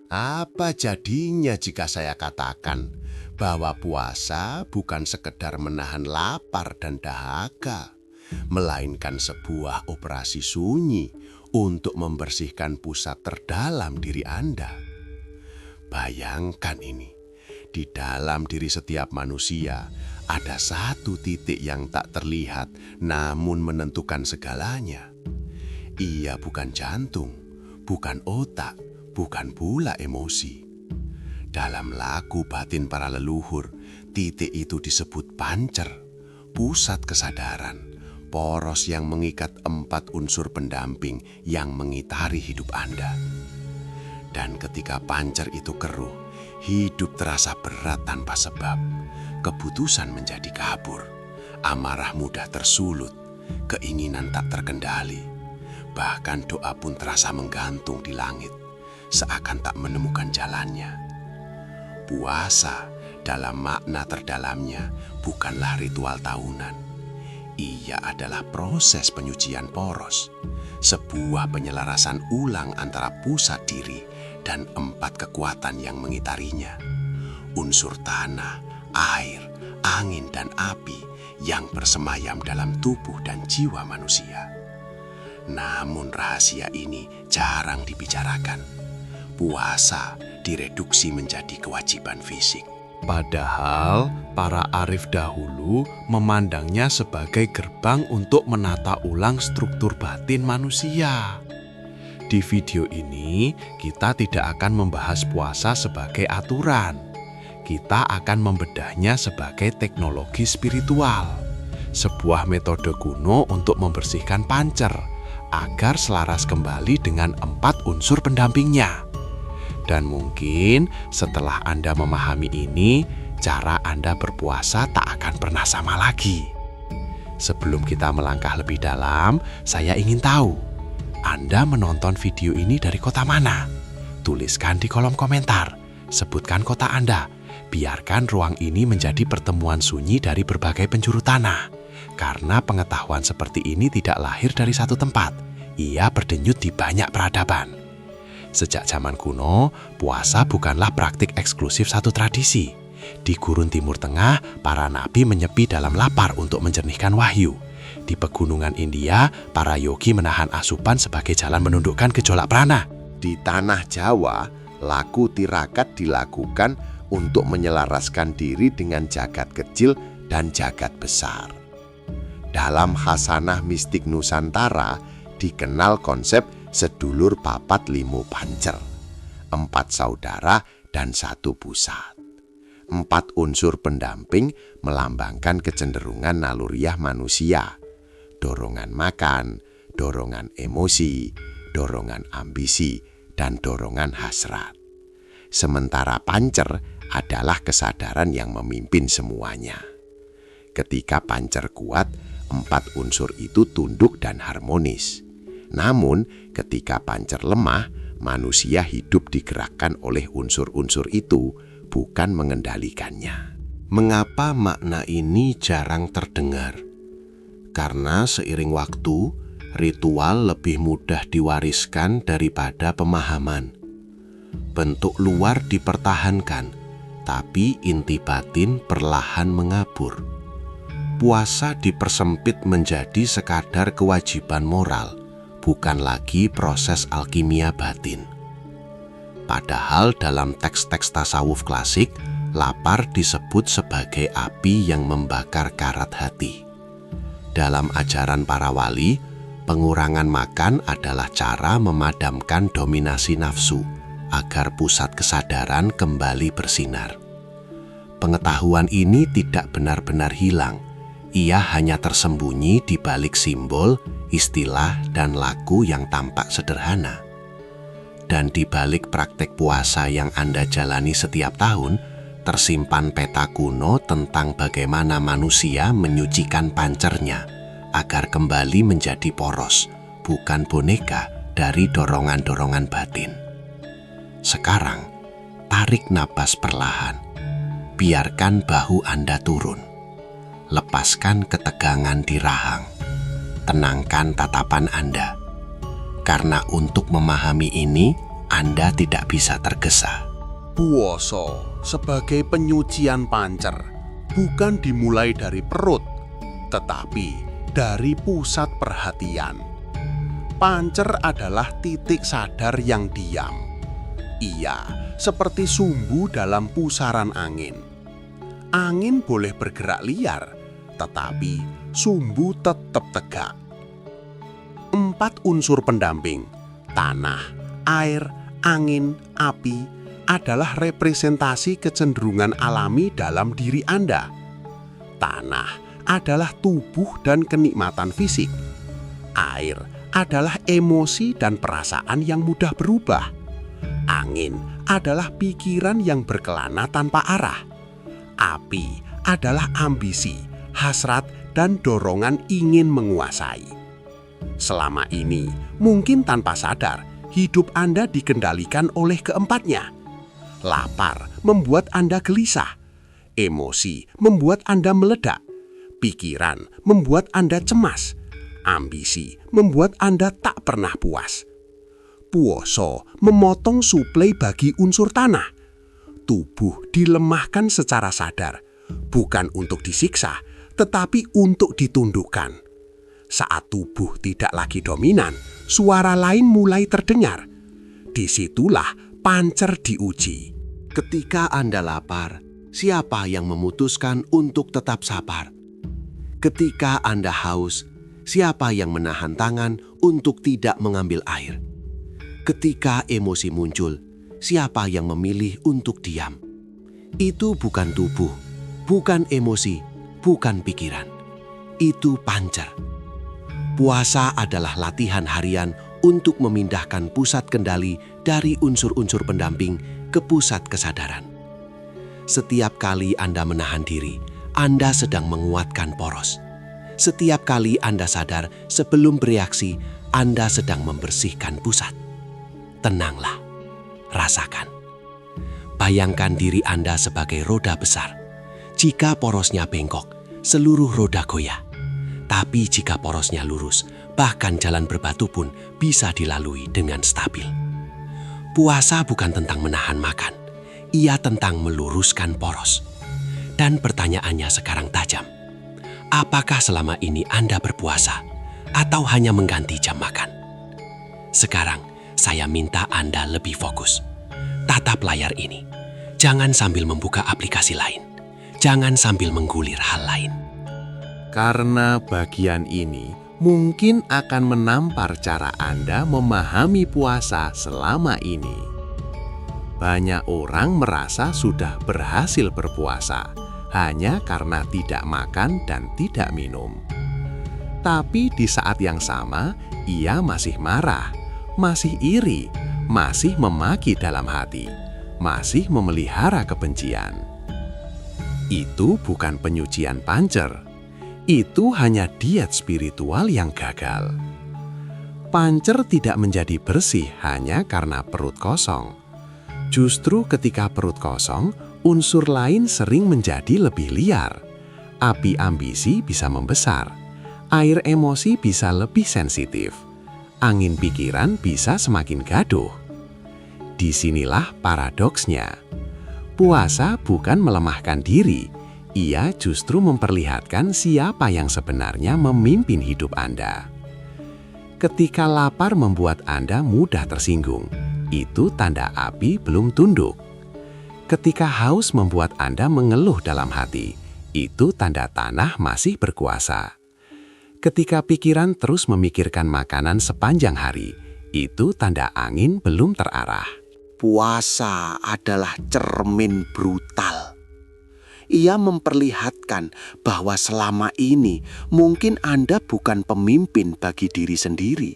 Apa jadinya jika saya katakan bahwa puasa bukan sekedar menahan lapar dan dahaga, melainkan sebuah operasi sunyi untuk membersihkan pusat terdalam diri Anda? Bayangkan ini, di dalam diri setiap manusia ada satu titik yang tak terlihat namun menentukan segalanya. Ia bukan jantung, bukan otak, bukan pula emosi. Dalam laku batin para leluhur, titik itu disebut pancer, pusat kesadaran, poros yang mengikat 4 unsur pendamping yang mengitari hidup Anda. Dan ketika pancer itu keruh, hidup terasa berat tanpa sebab. Keputusan menjadi kabur, amarah mudah tersulut, keinginan tak terkendali. Bahkan doa pun terasa menggantung di langit, seakan tak menemukan jalannya. Puasa dalam makna terdalamnya bukanlah ritual tahunan. Ia adalah proses penyucian poros, sebuah penyelarasan ulang antara pusat diri dan 4 kekuatan yang mengitarinya. Unsur tanah, air, angin, dan api yang bersemayam dalam tubuh dan jiwa manusia. Namun rahasia ini jarang dibicarakan. Puasa direduksi menjadi kewajiban fisik. Padahal para arif dahulu memandangnya sebagai gerbang untuk menata ulang struktur batin manusia. Di video ini, kita tidak akan membahas puasa sebagai aturan. Kita akan membedahnya sebagai teknologi spiritual, sebuah metode kuno untuk membersihkan pancer agar selaras kembali dengan 4 unsur pendampingnya. Dan mungkin setelah Anda memahami ini, cara Anda berpuasa tak akan pernah sama lagi. Sebelum kita melangkah lebih dalam, saya ingin tahu, Anda menonton video ini dari kota mana? Tuliskan di kolom komentar, sebutkan kota Anda. Biarkan ruang ini menjadi pertemuan sunyi dari berbagai penjuru tanah. Karena pengetahuan seperti ini tidak lahir dari satu tempat, ia berdenyut di banyak peradaban. Sejak zaman kuno, puasa bukanlah praktik eksklusif satu tradisi. Di gurun Timur Tengah, para nabi menyepi dalam lapar untuk menjernihkan wahyu. Di pegunungan India, para yogi menahan asupan sebagai jalan menundukkan gejolak prana. Di tanah Jawa, laku tirakat dilakukan untuk menyelaraskan diri dengan jagat kecil dan jagat besar. Dalam khasanah mistik Nusantara, dikenal konsep sedulur papat limu pancer, 4 saudara dan 1 pusat. 4 unsur pendamping melambangkan kecenderungan naluriah manusia, dorongan makan, dorongan emosi, dorongan ambisi, dan dorongan hasrat. Sementara pancer adalah kesadaran yang memimpin semuanya. Ketika pancer kuat, 4 unsur itu tunduk dan harmonis. Namun, ketika pancer lemah, manusia hidup digerakkan oleh unsur-unsur itu, bukan mengendalikannya. Mengapa makna ini jarang terdengar? Karena seiring waktu, ritual lebih mudah diwariskan daripada pemahaman. Bentuk luar dipertahankan, tapi inti batin perlahan mengabur. Puasa dipersempit menjadi sekadar kewajiban moral, bukan lagi proses alkimia batin. Padahal dalam teks-teks tasawuf klasik, lapar disebut sebagai api yang membakar karat hati. Dalam ajaran para wali, pengurangan makan adalah cara memadamkan dominasi nafsu agar pusat kesadaran kembali bersinar. Pengetahuan ini tidak benar-benar hilang. Ia hanya tersembunyi di balik simbol, istilah, dan laku yang tampak sederhana. Dan di balik praktek puasa yang Anda jalani setiap tahun, tersimpan peta kuno tentang bagaimana manusia menyucikan pancernya agar kembali menjadi poros, bukan boneka dari dorongan-dorongan batin. Sekarang, tarik napas perlahan. Biarkan bahu Anda turun. Lepaskan ketegangan di rahang. Tenangkan tatapan Anda. Karena untuk memahami ini, Anda tidak bisa tergesa. Puasa sebagai penyucian pancer bukan dimulai dari perut, tetapi dari pusat perhatian. Pancer adalah titik sadar yang diam. Ia seperti sumbu dalam pusaran angin. Angin boleh bergerak liar, tetapi sumbu tetap tegak. 4 unsur pendamping, tanah, air, angin, api, adalah representasi kecenderungan alami dalam diri Anda. Tanah adalah tubuh dan kenikmatan fisik. Air adalah emosi dan perasaan yang mudah berubah. Angin adalah pikiran yang berkelana tanpa arah. Api adalah ambisi, hasrat, dan dorongan ingin menguasai. Selama ini, mungkin tanpa sadar, hidup Anda dikendalikan oleh keempatnya. Lapar membuat Anda gelisah. Emosi membuat Anda meledak. Pikiran membuat Anda cemas. Ambisi membuat Anda tak pernah puas. Puasa memotong suplai bagi unsur tanah. Tubuh dilemahkan secara sadar, bukan untuk disiksa, tetapi untuk ditundukkan. Saat tubuh tidak lagi dominan, suara lain mulai terdengar. Disitulah pancer diuji. Ketika Anda lapar, siapa yang memutuskan untuk tetap sabar? Ketika Anda haus, siapa yang menahan tangan untuk tidak mengambil air? Ketika emosi muncul, siapa yang memilih untuk diam? Itu bukan tubuh, bukan emosi, bukan pikiran. Itu pancer. Puasa adalah latihan harian untuk memindahkan pusat kendali dari unsur-unsur pendamping ke pusat kesadaran. Setiap kali Anda menahan diri, Anda sedang menguatkan poros. Setiap kali Anda sadar sebelum bereaksi, Anda sedang membersihkan pusat. Tenanglah, rasakan. Bayangkan diri Anda sebagai roda besar. Jika porosnya bengkok, seluruh roda goyah. Tapi jika porosnya lurus, bahkan jalan berbatu pun bisa dilalui dengan stabil. Puasa bukan tentang menahan makan, ia tentang meluruskan poros. Dan pertanyaannya sekarang tajam. Apakah selama ini Anda berpuasa atau hanya mengganti jam makan? Sekarang, saya minta Anda lebih fokus. Tatap layar ini. Jangan sambil membuka aplikasi lain. Jangan sambil menggulir hal lain. Karena bagian ini mungkin akan menampar cara Anda memahami puasa selama ini. Banyak orang merasa sudah berhasil berpuasa hanya karena tidak makan dan tidak minum. Tapi di saat yang sama, ia masih marah, masih iri, masih memaki dalam hati, masih memelihara kebencian. Itu bukan penyucian pancer. Itu hanya diet spiritual yang gagal. Pancer tidak menjadi bersih hanya karena perut kosong. Justru ketika perut kosong, unsur lain sering menjadi lebih liar. Api ambisi bisa membesar. Air emosi bisa lebih sensitif. Angin pikiran bisa semakin gaduh. Disinilah paradoksnya. Puasa bukan melemahkan diri. Ia justru memperlihatkan siapa yang sebenarnya memimpin hidup Anda. Ketika lapar membuat Anda mudah tersinggung, itu tanda api belum tunduk. Ketika haus membuat Anda mengeluh dalam hati, itu tanda tanah masih berkuasa. Ketika pikiran terus memikirkan makanan sepanjang hari, itu tanda angin belum terarah. Puasa adalah cermin brutal. Ia memperlihatkan bahwa selama ini mungkin Anda bukan pemimpin bagi diri sendiri.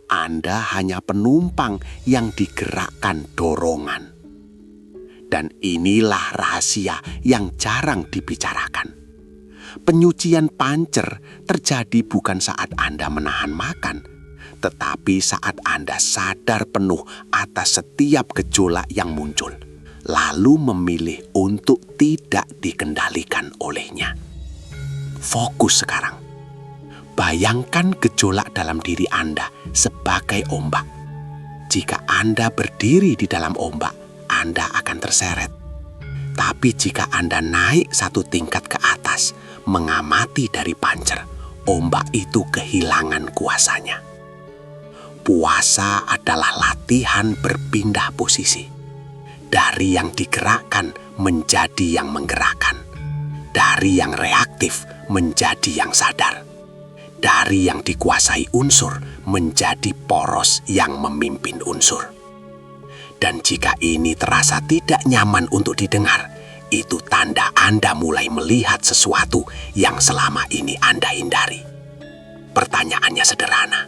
Anda hanya penumpang yang digerakkan dorongan. Dan inilah rahasia yang jarang dibicarakan. Penyucian pancer terjadi bukan saat Anda menahan makan, tetapi saat Anda sadar penuh atas setiap gejolak yang muncul, lalu memilih untuk tidak dikendalikan olehnya. Fokus sekarang. Bayangkan gejolak dalam diri Anda sebagai ombak. Jika Anda berdiri di dalam ombak, Anda akan terseret. Tapi jika Anda naik satu tingkat ke atas, mengamati dari pancer, ombak itu kehilangan kuasanya. Puasa adalah latihan berpindah posisi. Dari yang digerakkan menjadi yang menggerakkan. Dari yang reaktif menjadi yang sadar. Dari yang dikuasai unsur menjadi poros yang memimpin unsur. Dan jika ini terasa tidak nyaman untuk didengar, itu tanda Anda mulai melihat sesuatu yang selama ini Anda hindari. Pertanyaannya sederhana.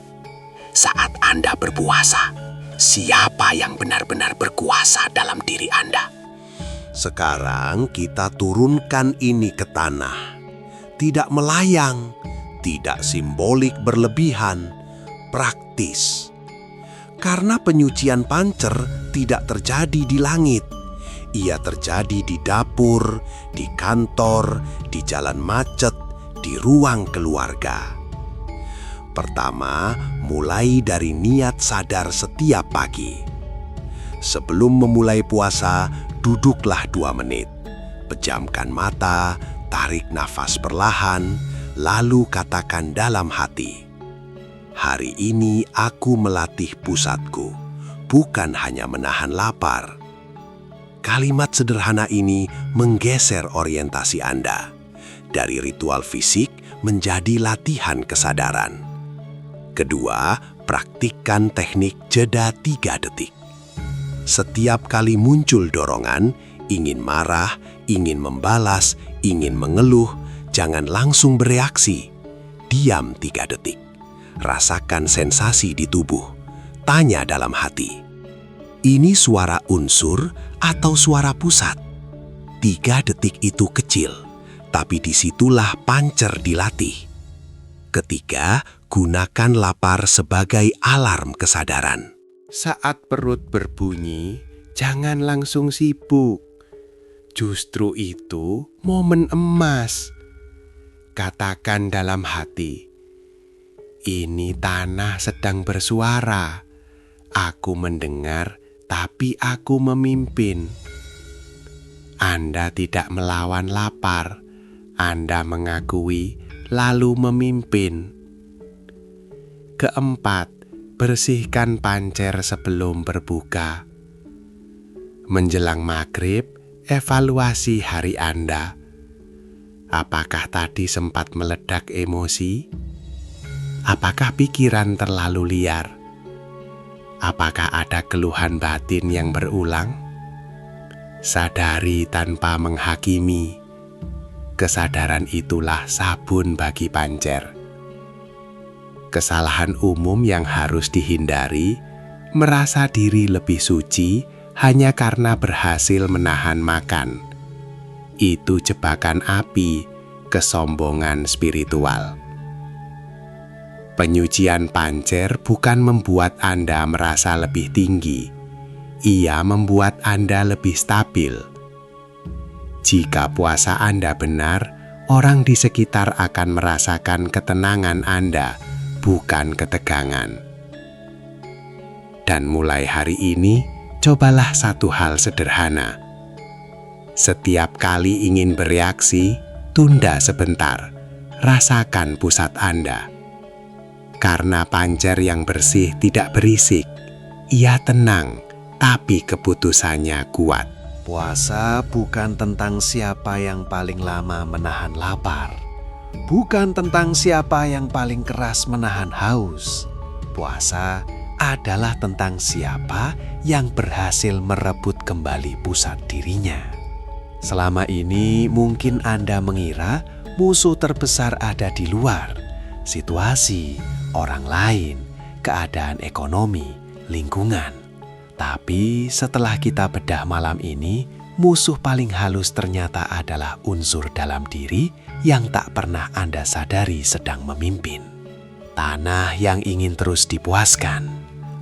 Saat Anda berpuasa, siapa yang benar-benar berkuasa dalam diri Anda? Sekarang kita turunkan ini ke tanah. Tidak melayang, tidak simbolik berlebihan, praktis. Karena penyucian pancer tidak terjadi di langit. Ia terjadi di dapur, di kantor, di jalan macet, di ruang keluarga. Pertama, mulai dari niat sadar setiap pagi. Sebelum memulai puasa, duduklah 2 menit. Pejamkan mata, tarik nafas perlahan, lalu katakan dalam hati, "Hari ini aku melatih pusatku, bukan hanya menahan lapar." Kalimat sederhana ini menggeser orientasi Anda dari ritual fisik menjadi latihan kesadaran. Kedua, praktikkan teknik jeda 3 detik. Setiap kali muncul dorongan, ingin marah, ingin membalas, ingin mengeluh, jangan langsung bereaksi. Diam 3 detik. Rasakan sensasi di tubuh. Tanya dalam hati, ini suara unsur atau suara pusat? 3 detik itu kecil, tapi disitulah pancer dilatih. Ketiga, gunakan lapar sebagai alarm kesadaran. Saat perut berbunyi, jangan langsung sibuk. Justru itu momen emas. Katakan dalam hati, ini tanah sedang bersuara. Aku mendengar, tapi aku memimpin. Anda tidak melawan lapar. Anda mengakui, lalu memimpin. Keempat, bersihkan pancer sebelum berbuka. Menjelang maghrib, evaluasi hari Anda. Apakah tadi sempat meledak emosi? Apakah pikiran terlalu liar? Apakah ada keluhan batin yang berulang? Sadari tanpa menghakimi. Kesadaran itulah sabun bagi pancer. Kesalahan umum yang harus dihindari, merasa diri lebih suci hanya karena berhasil menahan makan. Itu jebakan api, kesombongan spiritual. Penyucian pancer bukan membuat Anda merasa lebih tinggi. Ia membuat Anda lebih stabil. Jika puasa Anda benar, orang di sekitar akan merasakan ketenangan Anda, bukan ketegangan. Dan mulai hari ini, cobalah satu hal sederhana. Setiap kali ingin bereaksi, tunda sebentar. Rasakan pusat Anda. Karena pancer yang bersih tidak berisik. Ia tenang, tapi keputusannya kuat. Puasa bukan tentang siapa yang paling lama menahan lapar. Bukan tentang siapa yang paling keras menahan haus. Puasa adalah tentang siapa yang berhasil merebut kembali pusat dirinya. Selama ini mungkin Anda mengira musuh terbesar ada di luar. Situasi, orang lain, keadaan ekonomi, lingkungan. Tapi setelah kita bedah malam ini, musuh paling halus ternyata adalah unsur dalam diri yang tak pernah Anda sadari sedang memimpin. Tanah yang ingin terus dipuaskan,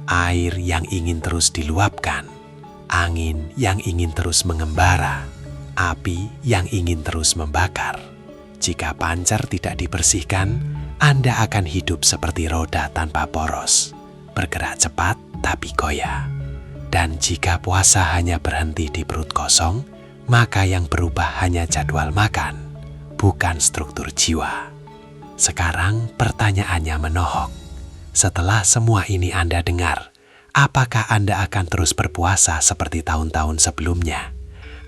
air yang ingin terus diluapkan, angin yang ingin terus mengembara, api yang ingin terus membakar. Jika pancar tidak dibersihkan, Anda akan hidup seperti roda tanpa poros, bergerak cepat tapi goyah. Dan jika puasa hanya berhenti di perut kosong, maka yang berubah hanya jadwal makan, bukan struktur jiwa. Sekarang pertanyaannya menohok. Setelah semua ini Anda dengar, apakah Anda akan terus berpuasa seperti tahun-tahun sebelumnya?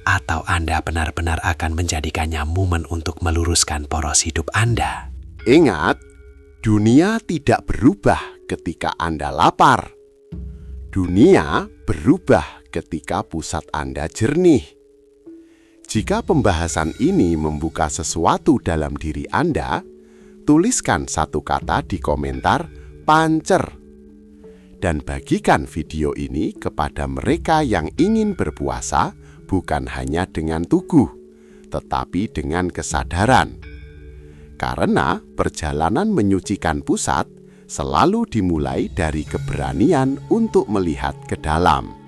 Atau Anda benar-benar akan menjadikannya momen untuk meluruskan poros hidup Anda? Ingat, dunia tidak berubah ketika Anda lapar. Dunia berubah ketika pusat Anda jernih. Jika pembahasan ini membuka sesuatu dalam diri Anda, tuliskan satu kata di komentar "pancer" dan bagikan video ini kepada mereka yang ingin berpuasa bukan hanya dengan tugu, tetapi dengan kesadaran. Karena perjalanan menyucikan pusat selalu dimulai dari keberanian untuk melihat ke dalam.